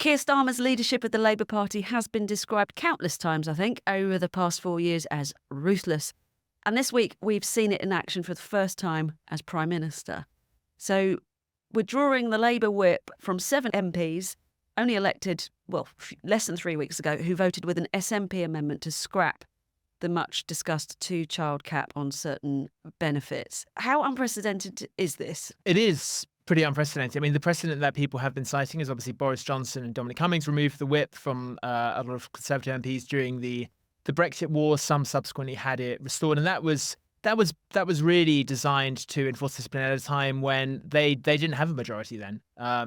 Keir Starmer's leadership of the Labour Party has been described countless times, I think, over the past 4 years as ruthless. And this week, we've seen it in action for the first time as Prime Minister. So withdrawing the Labour whip from 7 MPs, only elected, less than 3 weeks ago, who voted with an SNP amendment to scrap the much-discussed 2-child cap on certain benefits. How unprecedented is this? It is pretty unprecedented. I mean, the precedent that people have been citing is obviously Boris Johnson and Dominic Cummings removed the whip from a lot of Conservative MPs during the Brexit war. Some subsequently had it restored, and that was really designed to enforce discipline at a time when they didn't have a majority then.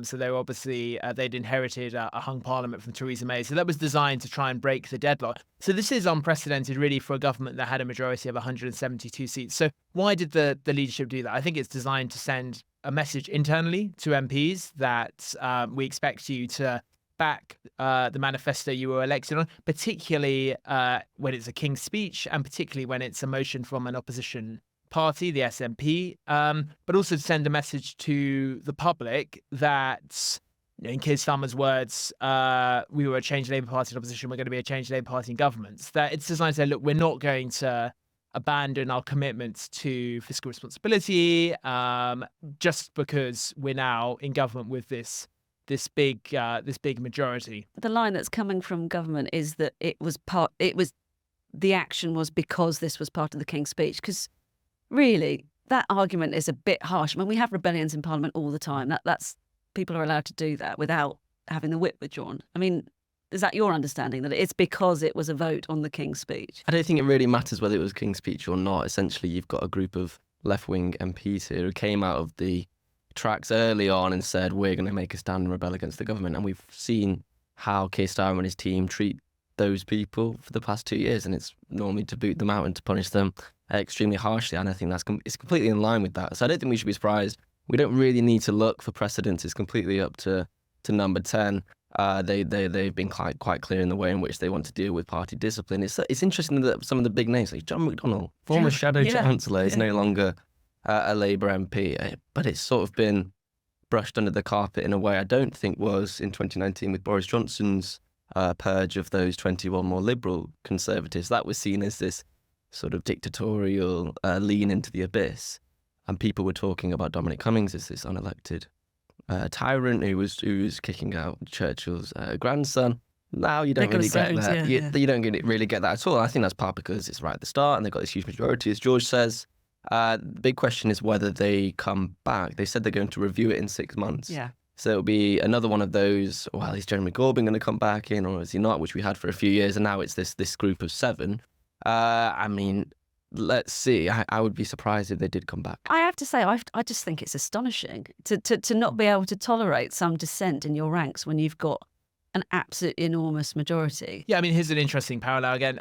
So they were obviously they'd inherited a hung parliament from Theresa May. So that was designed to try and break the deadlock. So this is unprecedented, really, for a government that had a majority of 172 seats. So why did the leadership do that? I think it's designed to send a message internally to MPs that we expect you to back the manifesto you were elected on, particularly when it's a King's Speech and particularly when it's a motion from an opposition party, the SNP, but also to send a message to the public that, in Keir Starmer's words, we were a Change Labour Party in opposition, we're going to be a Change Labour Party in government. That it's designed to say, look, we're not going to abandon our commitments to fiscal responsibility just because we're now in government with this big majority. The line that's coming from government is that the action was because this was part of the King's Speech. Because really, that argument is a bit harsh. I mean, we have rebellions in Parliament all the time. That's people are allowed to do that without having the whip withdrawn. I mean, is that your understanding, that it's because it was a vote on the King's Speech? I don't think it really matters whether it was King's Speech or not. Essentially, you've got a group of left-wing MPs here who came out of the tracks early on and said, we're going to make a stand and rebel against the government. And we've seen how Keir Starmer and his team treat those people for the past 2 years. And it's normally to boot them out and to punish them extremely harshly. And I think it's completely in line with that. So I don't think we should be surprised. We don't really need to look for precedents. It's completely up to number 10. They've been quite clear in the way in which they want to deal with party discipline. It's interesting that some of the big names, like John McDonnell, former Shadow Chancellor, is no longer a Labour MP, but it's sort of been brushed under the carpet in a way I don't think was in 2019 with Boris Johnson's purge of those 21 more Liberal Conservatives. That was seen as this sort of dictatorial lean into the abyss, and people were talking about Dominic Cummings as this unelected tyrant who was kicking out Churchill's grandson. Now you don't really get that. You don't really get that at all. I think that's part because it's right at the start and they've got this huge majority, as George says. The big question is whether they come back. They said they're going to review it in 6 months. Yeah. So it'll be another one of those, well, is Jeremy Corbyn going to come back in or is he not, which we had for a few years, and now it's this group of 7. I mean, let's see. I would be surprised if they did come back. I have to say, I just think it's astonishing to not be able to tolerate some dissent in your ranks when you've got an absolute enormous majority. Yeah, I mean, here's an interesting parallel again.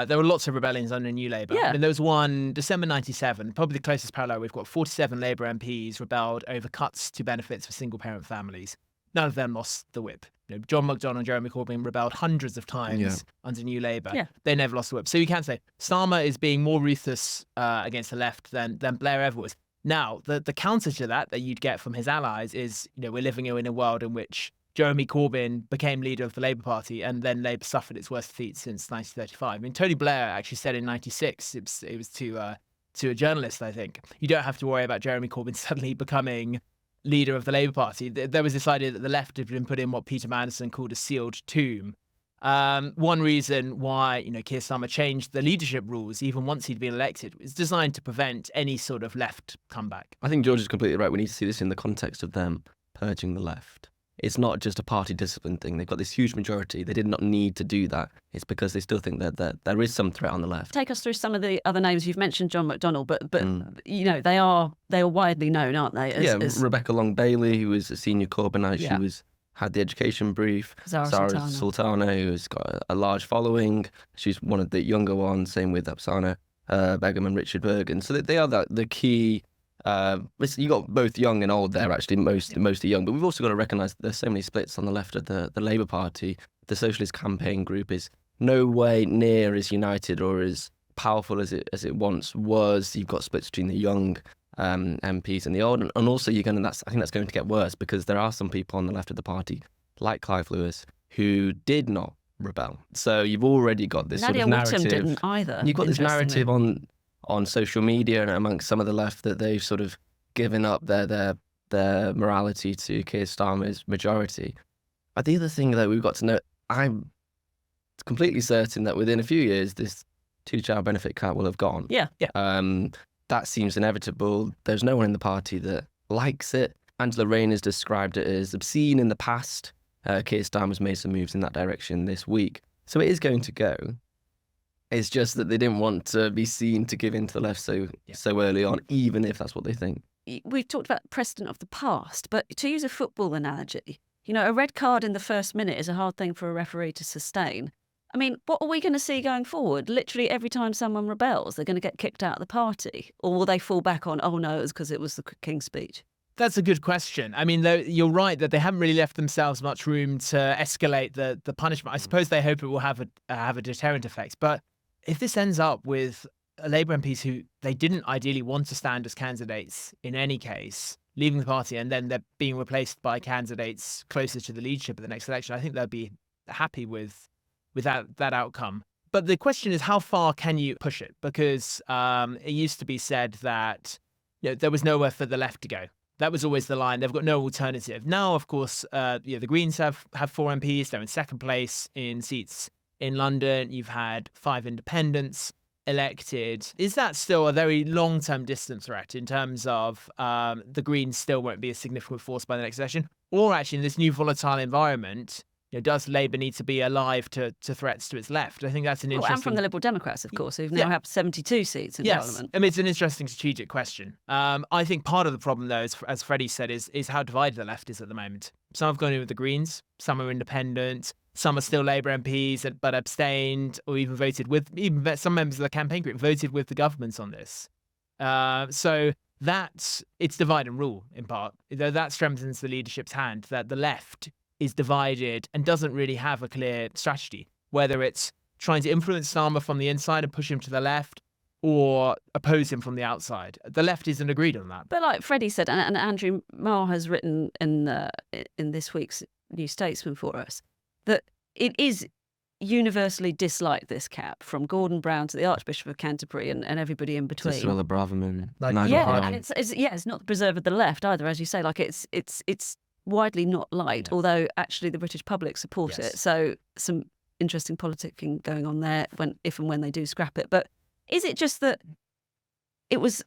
There were lots of rebellions under New Labour. Yeah. I mean, there was one, December 97, probably the closest parallel. We've got 47 Labour MPs rebelled over cuts to benefits for single-parent families. None of them lost the whip. You know, John McDonnell and Jeremy Corbyn rebelled hundreds of times under New Labour. Yeah. They never lost the whip. So you can say Starmer is being more ruthless against the left than Blair ever was. Now, the counter to that you'd get from his allies is, you know, we're living in a world in which Jeremy Corbyn became leader of the Labour Party and then Labour suffered its worst defeat since 1935. I mean, Tony Blair actually said in 96, it was to a journalist, I think, you don't have to worry about Jeremy Corbyn suddenly becoming leader of the Labour Party. There was this idea that the left had been put in what Peter Mandelson called a sealed tomb. One reason why, you know, Keir Starmer changed the leadership rules even once he'd been elected was designed to prevent any sort of left comeback. I think George is completely right. We need to see this in the context of them purging the left. It's not just a party discipline thing. They've got this huge majority. They did not need to do that. It's because they still think that there is some threat on the left. Take us through some of the other names. You've mentioned John McDonnell, but you know, they are widely known, aren't they? Rebecca Long-Bailey, who was a senior Corbynite, she had the education brief. Zara Sultana, who's got a large following. She's one of the younger ones. Same with Upsana Begum and Richard Bergen. So they are the key. You got both young and old there, actually, mostly young, but we've also got to recognise that there's so many splits on the left of the Labour Party. The Socialist Campaign Group is no way near as united or as powerful as it once was. You've got splits between the young MPs and the old, and also I think that's going to get worse because there are some people on the left of the party like Clive Lewis, who did not rebel. So you've already got this Nadia sort of narrative. Whittam didn't either. You've got this interestingly. narrative on social media and amongst some of the left that they've sort of given up their morality to Keir Starmer's majority. But the other thing that we've got to know, I'm completely certain that within a few years, this two-child benefit cap will have gone. Yeah. That seems inevitable. There's no one in the party that likes it. Angela Rayner's described it as obscene in the past. Keir Starmer's made some moves in that direction this week. So it is going to go. It's just that they didn't want to be seen to give in to the left so early on, even if that's what they think. We've talked about precedent of the past, but to use a football analogy, a red card in the first minute is a hard thing for a referee to sustain. I mean, what are we going to see going forward? Literally every time someone rebels, they're going to get kicked out of the party? Or will they fall back on, oh no, it was because it was the King's speech? That's a good question. I mean, you're right that they haven't really left themselves much room to escalate the punishment. I suppose they hope it will have a deterrent effect. But if this ends up with Labour MPs who they didn't ideally want to stand as candidates in any case, leaving the party, and then they're being replaced by candidates closer to the leadership at the next election, I think they'll be happy with that outcome. But the question is, how far can you push it? Because it used to be said that there was nowhere for the left to go. That was always the line. They've got no alternative. Now, of course, the Greens have 4 MPs. They're in second place in seats in London. You've had 5 independents elected. Is that still a very long-term distant threat in terms of the Greens still won't be a significant force by the next election? Or actually, in this new volatile environment, does Labour need to be alive to threats to its left? I think that's an interesting... And from the Liberal Democrats, of course, who've now have 72 seats in Parliament. I mean, it's an interesting strategic question. I think part of the problem, though, as Freddie said, is how divided the left is at the moment. Some have gone in with the Greens, some are independent, some are still Labour MPs but abstained or even voted with, even some members of the campaign group voted with the government on this. So it's divide and rule, in part. That strengthens the leadership's hand, that the left is divided and doesn't really have a clear strategy, whether it's trying to influence Starmer from the inside and push him to the left or oppose him from the outside. The left isn't agreed on that. But like Freddie said, and Andrew Marr has written in this week's New Statesman for us, that it is universally disliked, this cap, from Gordon Brown to the Archbishop of Canterbury and everybody in between. Cyril Braverman. And it's not the preserve of the left either, as you say. Like it's widely not liked, although actually the British public support it. So some interesting politicking going on there if and when they do scrap it. But is it just that it was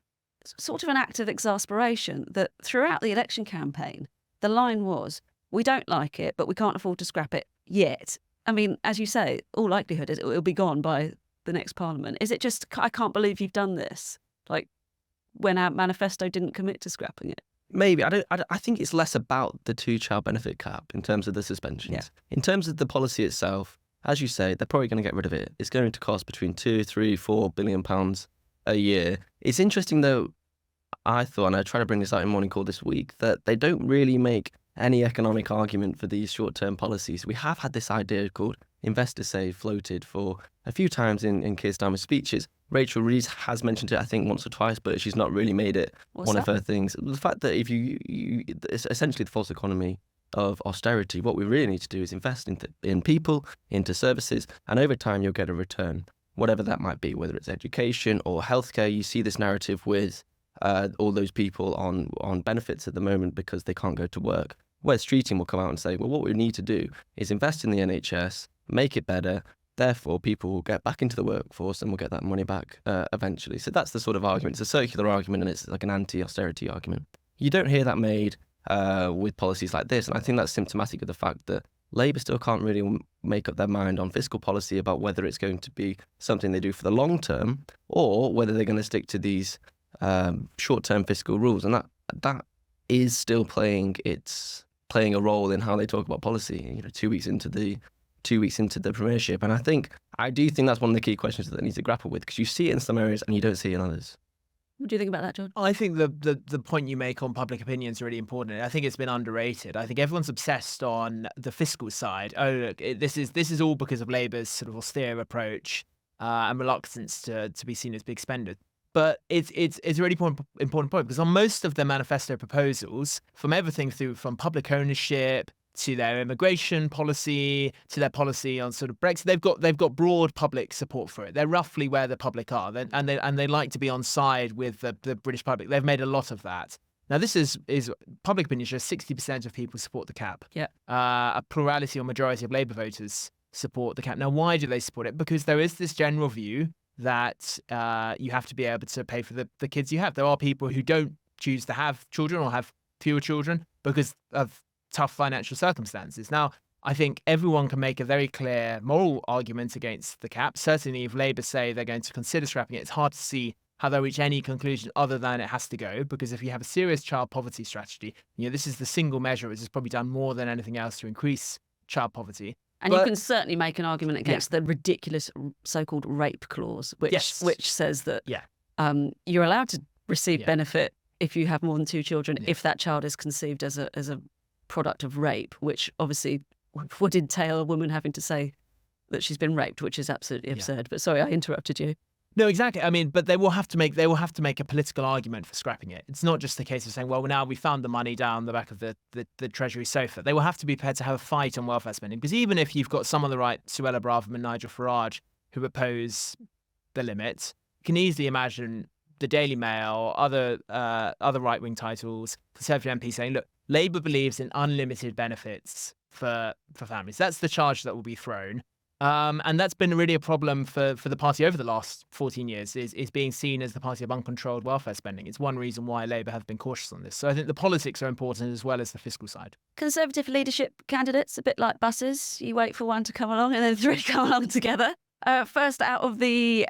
sort of an act of exasperation that throughout the election campaign, the line was, we don't like it, but we can't afford to scrap it yet? I mean, as you say, all likelihood is it will be gone by the next Parliament. Is it just, I can't believe you've done this, like when our manifesto didn't commit to scrapping it? Maybe. I think it's less about the two-child benefit cap in terms of the suspensions. Yeah. In terms of the policy itself, as you say, they're probably going to get rid of it. It's going to cost between £2, £3, £4 billion a year. It's interesting, though, I thought, and I tried to bring this out in Morning Call this week, that they don't really make any economic argument for these short-term policies. We have had this idea called Investor Save floated for a few times in Keir Starmer's speeches. Rachel Reeves has mentioned it, I think, once or twice, but she's not really made it one of her things. The fact that if you it's essentially the false economy of austerity, what we really need to do is invest in people, into services, and over time you'll get a return, whatever that might be, whether it's education or healthcare. You see this narrative with all those people on benefits at the moment because they can't go to work. Whereas Streeting will come out and say, well, what we need to do is invest in the NHS, make it better. Therefore, people will get back into the workforce and will get that money back eventually. So that's the sort of argument. It's a circular argument and it's like an anti-austerity argument. You don't hear that made with policies like this. And I think that's symptomatic of the fact that Labour still can't really make up their mind on fiscal policy about whether it's going to be something they do for the long term or whether they're going to stick to these short-term fiscal rules. And that is still playing a role in how they talk about policy, 2 weeks into the premiership. And I do think that's one of the key questions that they need to grapple with, because you see it in some areas and you don't see it in others. What do you think about that, John? I think the point you make on public opinion is really important. I think it's been underrated. I think everyone's obsessed on the fiscal side. Oh, look, this is all because of Labour's sort of austere approach and reluctance to be seen as big spenders. But it's a really important point, because on most of their manifesto proposals, from everything from public ownership to their immigration policy, to their policy on sort of Brexit. They've got broad public support for it. They're roughly where the public are, and they like to be on side with the British public. They've made a lot of that. Now, this is public opinion shows 60% of people support the cap. Yeah. A plurality or majority of Labour voters support the cap. Now, why do they support it? Because there is this general view that you have to be able to pay for the kids you have. There are people who don't choose to have children or have fewer children because of tough financial circumstances. Now, I think everyone can make a very clear moral argument against the cap. Certainly, if Labour say they're going to consider scrapping it, it's hard to see how they'll reach any conclusion other than it has to go. Because if you have a serious child poverty strategy, this is the single measure which has probably done more than anything else to increase child poverty. And you can certainly make an argument against the ridiculous so-called rape clause, which says that you're allowed to receive benefit if you have more than 2 children, if that child is conceived as a product of rape, which obviously would entail a woman having to say that she's been raped, which is absolutely absurd. But sorry, I interrupted you. No, exactly. I mean, but they will have to make a political argument for scrapping it. It's not just a case of saying, well, now we found the money down the back of the Treasury sofa. They will have to be prepared to have a fight on welfare spending, because even if you've got some on the right, Suella Braverman and Nigel Farage, who oppose the limit, you can easily imagine the Daily Mail, other right-wing titles, Conservative MPs saying, look, Labour believes in unlimited benefits for families. That's the charge that will be thrown. And that's been really a problem for the party over the last 14 years, is being seen as the party of uncontrolled welfare spending. It's one reason why Labour have been cautious on this. So I think the politics are important as well as the fiscal side. Conservative leadership candidates, a bit like buses. You wait for one to come along and then 3 come along together. First out of the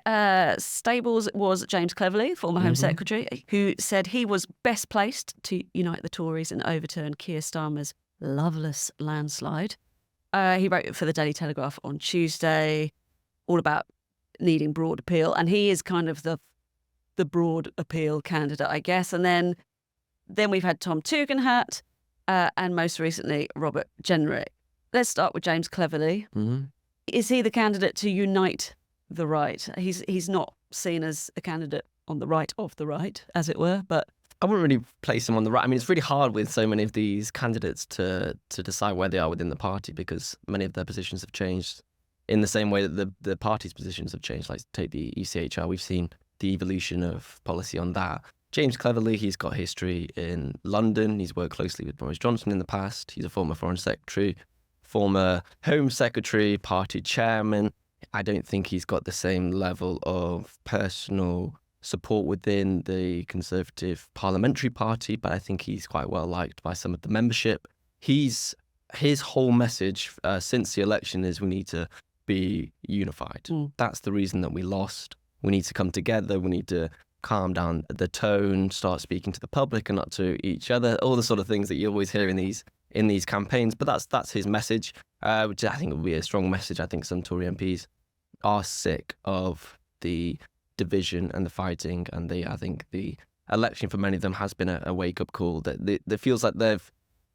stables was James Cleverly, former Home Secretary, who said he was best placed to unite the Tories and overturn Keir Starmer's loveless landslide. He wrote for the Daily Telegraph on Tuesday, all about needing broad appeal, and he is kind of the broad appeal candidate, I guess. And then we've had Tom Tugendhat, and most recently Robert Jenrick. Let's start with James Cleverly. Mm-hmm. Is he the candidate to unite the right? He's not seen as a candidate on the right of the right, as it were, but I wouldn't really place him on the right. I mean, it's really hard with so many of these candidates to decide where they are within the party, because many of their positions have changed in the same way that the party's positions have changed. Like, take the ECHR, we've seen the evolution of policy on that. James Cleverly, he's got history in London. He's worked closely with Boris Johnson in the past. He's a former Foreign Secretary, former Home Secretary, party chairman. I don't think he's got the same level of personal support within the Conservative Parliamentary Party, but I think he's quite well liked by some of the membership. His whole message since the election is we need to be unified. That's the reason that we lost. We need to come together. We need to calm down the tone, start speaking to the public and not to each other. All the sort of things that you always hear in these campaigns. But that's his message, which I think will be a strong message. I think some Tory MPs are sick of the division and the fighting, and I think the election for many of them has been a wake-up call. That it feels like they've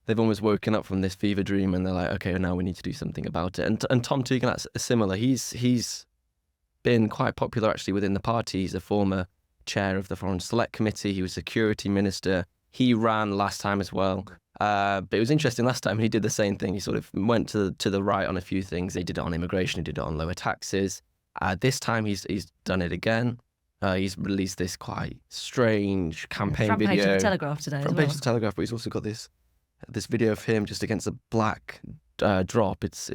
almost woken up from this fever dream, and they're like, okay, now we need to do something about it. And Tom Tugendhat's similar. He's been quite popular actually within the party. He's a former chair of the Foreign Select Committee. He was security minister. He ran last time as well. But it was interesting last time he did the same thing. He sort of went to the right on a few things. He did it on immigration. He did it on lower taxes. This time he's done it again. He's released this quite strange campaign front video. Front page of the Telegraph today as well. Front page of the Telegraph, but he's also got this video of him just against a black drop. It's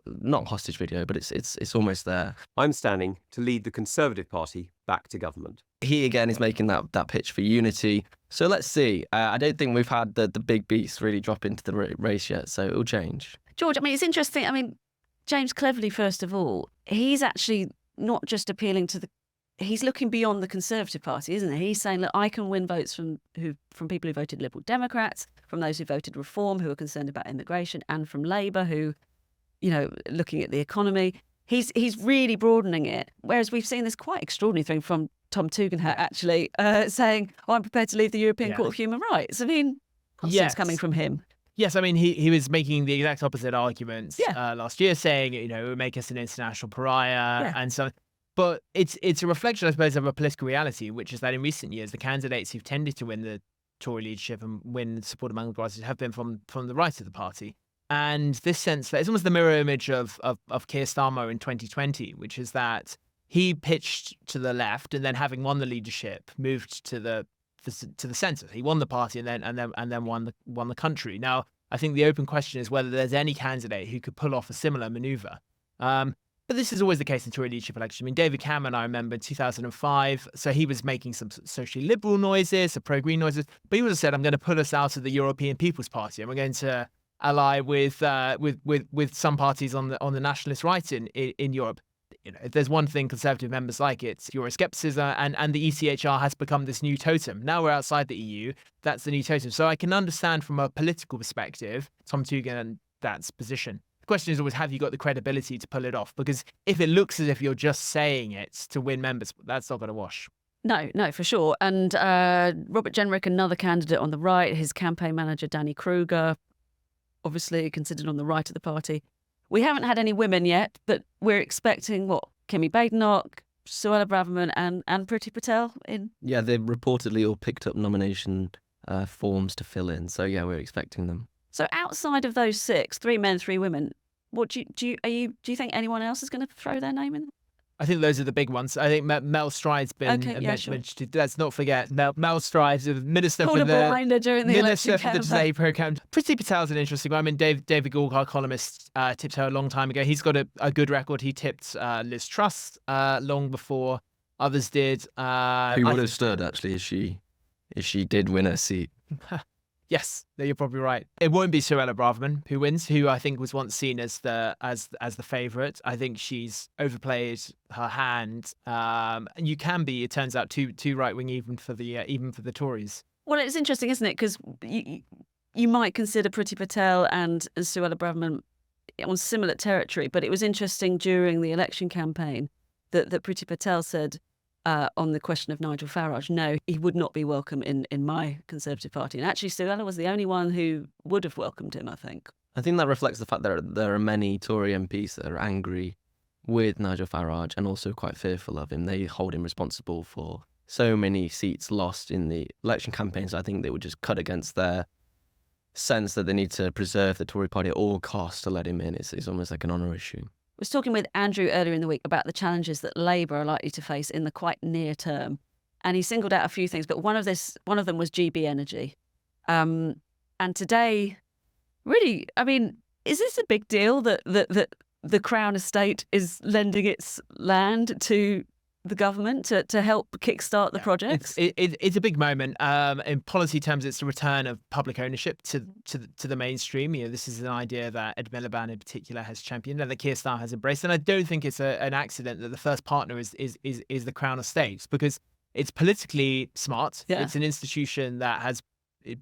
not a hostage video, but it's almost there. I'm standing to lead the Conservative Party back to government. He again is making that pitch for unity. So let's see. I don't think we've had the big beast really drop into the race yet, so it'll change. George, I mean, it's interesting. I mean, James Cleverly, first of all, he's actually not just appealing to he's looking beyond the Conservative Party, isn't he? He's saying, look, I can win votes from people who voted Liberal Democrats, from those who voted Reform, who are concerned about immigration, and from Labour, who, looking at the economy. He's really broadening it. Whereas we've seen this quite extraordinary thing from Tom Tugendhat, actually, saying, I'm prepared to leave the European Court of Human Rights. I mean, what's coming from him? Yes, I mean, he was making the exact opposite arguments last year, saying, it would make us an international pariah and so on. But it's a reflection, I suppose, of a political reality, which is that in recent years, the candidates who've tended to win the Tory leadership and win support among the parties have been from the right of the party. And this sense that it's almost the mirror image of Keir Starmer in 2020, which is that he pitched to the left and then, having won the leadership, moved to the centre. He won the party and then won the country. Now, I think the open question is whether there's any candidate who could pull off a similar manoeuvre. But this is always the case in Tory leadership elections. I mean, David Cameron, I remember in 2005, so he was making some socially liberal noises, some pro-green noises, but he would have said, I'm going to put us out of the European People's Party, and we're going to ally with some parties on the nationalist right in Europe. You know, if there's one thing Conservative members like, it's Euroscepticism, and the ECHR has become this new totem. Now we're outside the EU, that's the new totem. So I can understand from a political perspective Tom Tugendhat and that's position. The question is always, have you got the credibility to pull it off? Because if it looks as if you're just saying it to win members, that's not going to wash. No, for sure. And Robert Jenrick, another candidate on the right, his campaign manager, Danny Kruger, obviously considered on the right of the party. We haven't had any women yet, but we're expecting, Kemi Badenoch, Suella Braverman and Priti Patel in? Yeah, they reportedly all picked up nomination forms to fill in. So, yeah, we're expecting them. So outside of those 6, 3 men, 3 women, what do you think anyone else is going to throw their name in? I think those are the big ones. I think Mel Stride's been mentioned. Let's not forget Mel Stride, the minister for the election Today programme. Priti Patel's an interesting one. I mean, David Gould, our columnist, tipped her a long time ago. He's got a good record. He tipped Liz Truss long before others did. Who would have stood, actually, if she did win her seat? Yes, you're probably right. It won't be Suella Braverman who wins, who I think was once seen as the favourite. I think she's overplayed her hand, and you can be, it turns out, too right wing even for the Tories. Well, it's interesting, isn't it? Because you might consider Priti Patel and Suella Braverman on similar territory, but it was interesting during the election campaign that Priti Patel said, on the question of Nigel Farage, no, he would not be welcome in my Conservative Party. And actually, Suella was the only one who would have welcomed him, I think. I think that reflects the fact that there are many Tory MPs that are angry with Nigel Farage and also quite fearful of him. They hold him responsible for so many seats lost in the election campaigns. I think they would just cut against their sense that they need to preserve the Tory party at all costs to let him in. It's almost like an honour issue. I was talking with Andrew earlier in the week about the challenges that Labour are likely to face in the quite near term. And he singled out a few things, but one of them was GB Energy. And today, really, I mean, is this a big deal that the Crown Estate is lending its land to the government to help kickstart the projects? It's a big moment. In policy terms, it's the return of public ownership to the mainstream. You know, this is an idea that Ed Miliband in particular has championed and that Keir Starmer has embraced. And I don't think it's an accident that the first partner is the Crown Estate, because it's politically smart. Yeah. It's an institution that has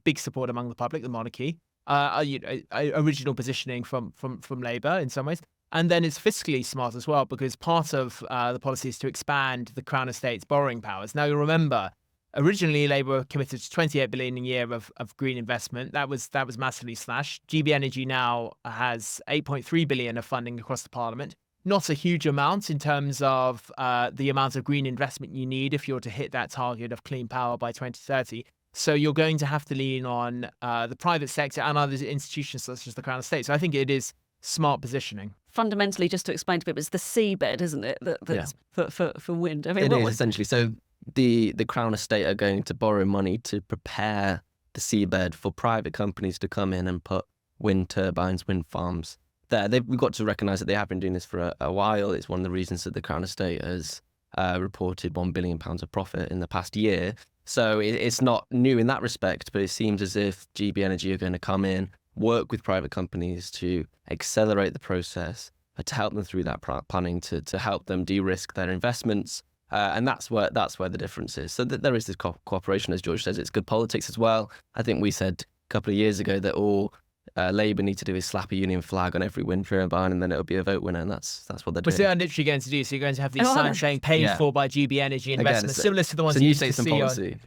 big support among the public, the monarchy. Original positioning from Labour in some ways. And then it's fiscally smart as well, because part of the policy is to expand the Crown Estate's borrowing powers. Now, you'll remember, originally Labour committed to 28 billion a year of green investment. That was massively slashed. GB Energy now has 8.3 billion of funding across the Parliament. Not a huge amount in terms of the amount of green investment you need if you're to hit that target of clean power by 2030. So you're going to have to lean on the private sector and other institutions such as the Crown Estate. So I think it is smart positioning. Fundamentally, just to explain to people, it's the seabed, isn't it, that's for wind? I mean, it is essentially. So the Crown Estate are going to borrow money to prepare the seabed for private companies to come in and put wind turbines, wind farms there. We've got to recognise that they have been doing this for a while. It's one of the reasons that the Crown Estate has reported £1 billion of profit in the past year. So it's not new in that respect, but it seems as if GB Energy are going to come in, work with private companies to accelerate the process, to help them through that planning, to help them de-risk their investments. And that's where the difference is. So there is this cooperation, as George says. It's good politics as well. I think we said a couple of years ago that all Labour need to do is slap a union flag on every wind turbine and then it'll be a vote winner, and that's what they're doing. But they're literally going to do. So you're going to have these signs saying paid for by GB Energy investments, similar to the ones you used to see policy.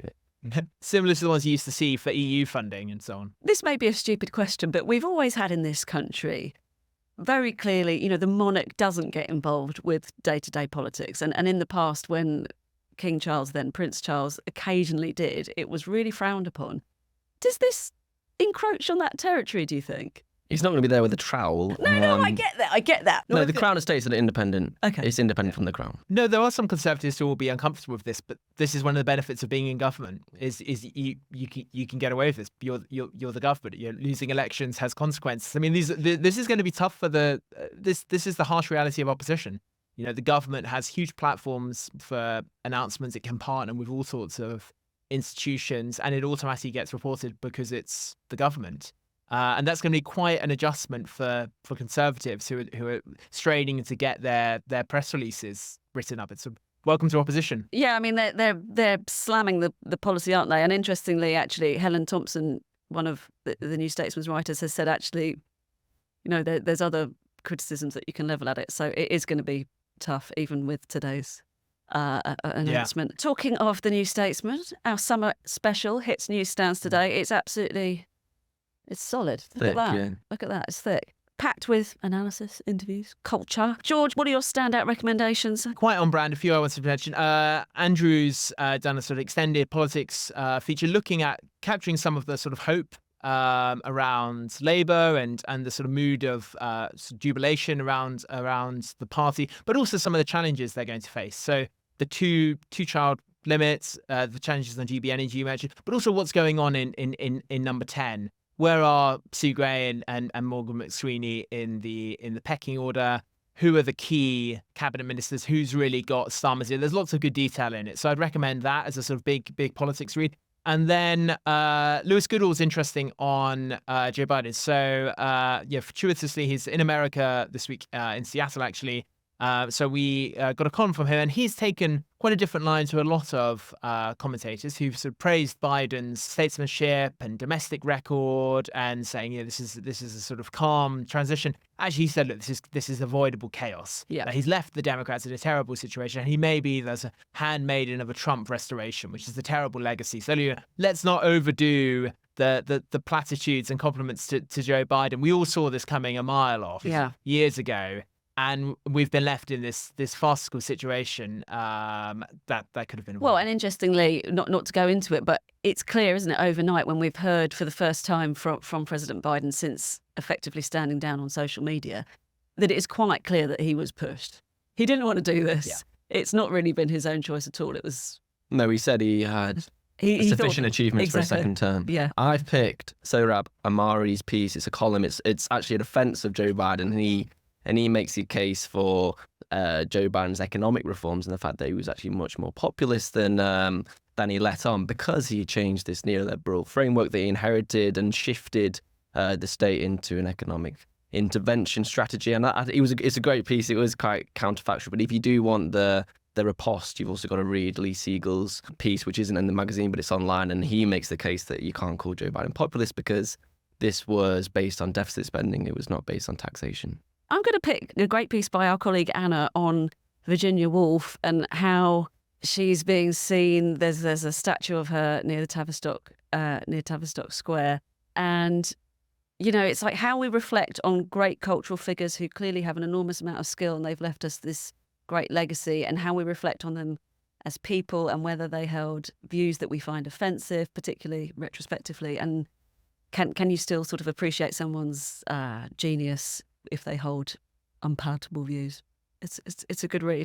Similar to the ones you used to see for EU funding and so on. This may be a stupid question, but we've always had in this country, very clearly, the monarch doesn't get involved with day-to-day politics. And in the past, when King Charles, then Prince Charles, occasionally did, it was really frowned upon. Does this encroach on that territory, do you think? He's not going to be there with a trowel. No, I get that. I get that. No, the Crown Estates are independent. Okay. It's independent from the Crown. No, there are some Conservatives who will be uncomfortable with this, but this is one of the benefits of being in government. Is you can get away with this. You're the government. You're losing elections has consequences. I mean, this is going to be tough for the this is the harsh reality of opposition. You know, the government has huge platforms for announcements. It can partner with all sorts of institutions, and it automatically gets reported because it's the government. And that's going to be quite an adjustment for Conservatives who are straining to get their press releases written up. It's a welcome to opposition. Yeah, I mean they're slamming the policy, aren't they? And interestingly, actually, Helen Thompson, one of the New Statesman's writers, has said actually, you know, there's other criticisms that you can level at it. So it is going to be tough, even with today's announcement. Yeah. Talking of the New Statesman, our summer special hits newsstands today. It's solid. Look at that. Yeah. Look at that. It's thick. Packed with analysis, interviews, culture. George, what are your standout recommendations? Quite on brand. A few I wanted to mention. Andrew's done a sort of extended politics feature looking at capturing some of the sort of hope around Labour and the sort of mood of jubilation around the party, but also some of the challenges they're going to face. So the two-child limits, the challenges on GB Energy you mentioned, but also what's going on in number 10. Where are Sue Gray and Morgan McSweeney in the pecking order? Who are the key cabinet ministers? Who's really got Starmer's ear? There's lots of good detail in it. So I'd recommend that as a sort of big politics read. And then Lewis Goodall's interesting on Joe Biden. So fortuitously, he's in America this week, in Seattle, actually. So we got a column from him, and he's taken quite a different line to a lot of commentators who've sort of praised Biden's statesmanship and domestic record, and saying, you know, this is a sort of calm transition. Actually, he said, look, this is avoidable chaos. Yeah, he's left the Democrats in a terrible situation, and he may be there's a handmaiden of a Trump restoration, which is a terrible legacy. So let's not overdo the platitudes and compliments to Joe Biden. We all saw this coming a mile off years ago. And we've been left in this farcical situation that could have been. Well, and interestingly, not to go into it, but it's clear, isn't it, overnight when we've heard for the first time from President Biden since effectively standing down on social media, that it is quite clear that he was pushed. He didn't want to do this. Yeah. It's not really been his own choice at all. It was. No, he said he had sufficient achievements for a second term. Yeah. I've picked Sohrab Ahmari's piece. It's a column. It's actually a defense of Joe Biden, and he makes the case for Joe Biden's economic reforms and the fact that he was actually much more populist than he let on, because he changed this neoliberal framework that he inherited and shifted the state into an economic intervention strategy. And it's a great piece. It was quite counterfactual. But if you do want the riposte, you've also got to read Lee Siegel's piece, which isn't in the magazine, but it's online. And he makes the case that you can't call Joe Biden populist because this was based on deficit spending. It was not based on taxation. I'm going to pick a great piece by our colleague Anna on Virginia Woolf and how she's being seen. There's a statue of her near Tavistock Square, and you know, it's like how we reflect on great cultural figures who clearly have an enormous amount of skill and they've left us this great legacy, and how we reflect on them as people and whether they held views that we find offensive, particularly retrospectively, and can you still sort of appreciate someone's genius if they hold unpalatable views? It's a good read.